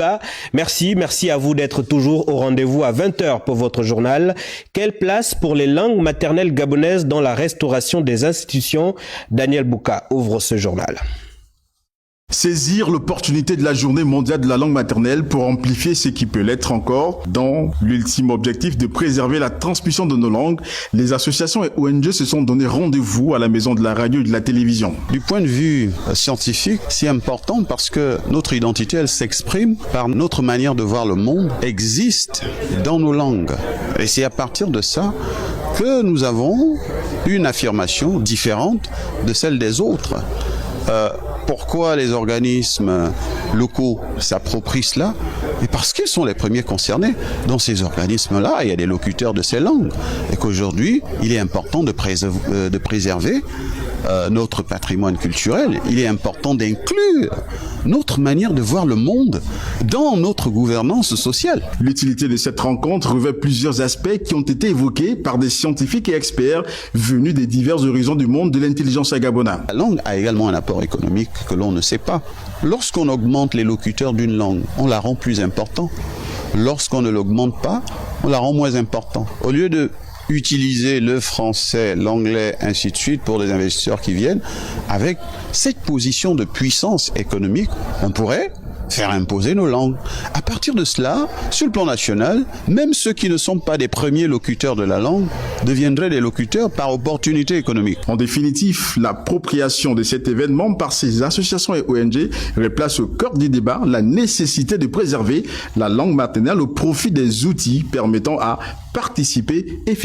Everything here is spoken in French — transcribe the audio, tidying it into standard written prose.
Bouka, merci à vous d'être toujours au rendez-vous à 20h pour votre journal. Quelle place pour les langues maternelles gabonaises dans la restauration des institutions? Daniel Bouka ouvre ce journal. Saisir l'opportunité de la journée mondiale de la langue maternelle pour amplifier ce qui peut l'être encore. Dans l'ultime objectif de préserver la transmission de nos langues, les associations et ONG se sont donné rendez-vous à la maison de la radio et de la télévision. Du point de vue scientifique, c'est important parce que notre identité, elle s'exprime par notre manière de voir le monde, existe dans nos langues. Et c'est à partir de ça que nous avons une affirmation différente de celle des autres. Pourquoi les organismes locaux s'approprient cela? Et parce qu'ils sont les premiers concernés. Dans ces organismes-là, il y a des locuteurs de ces langues. Et qu'aujourd'hui, il est important de préserver notre patrimoine culturel. Il est important d'inclure notre manière de voir le monde dans notre gouvernance sociale. L'utilité de cette rencontre revêt plusieurs aspects qui ont été évoqués par des scientifiques et experts venus des divers horizons du monde de l'intelligence gabonais. La langue a également un apport économique que l'on ne sait pas. Lorsqu'on augmente les locuteurs d'une langue, on la rend plus importante. Lorsqu'on ne l'augmente pas, on la rend moins importante. Au lieu de utiliser le français, l'anglais, ainsi de suite pour les investisseurs qui viennent, avec cette position de puissance économique, on pourrait faire imposer nos langues. À partir de cela, sur le plan national, même ceux qui ne sont pas des premiers locuteurs de la langue deviendraient des locuteurs par opportunité économique. En définitive, l'appropriation de cet événement par ces associations et ONG replace au cœur du débat la nécessité de préserver la langue maternelle au profit des outils permettant à participer efficacement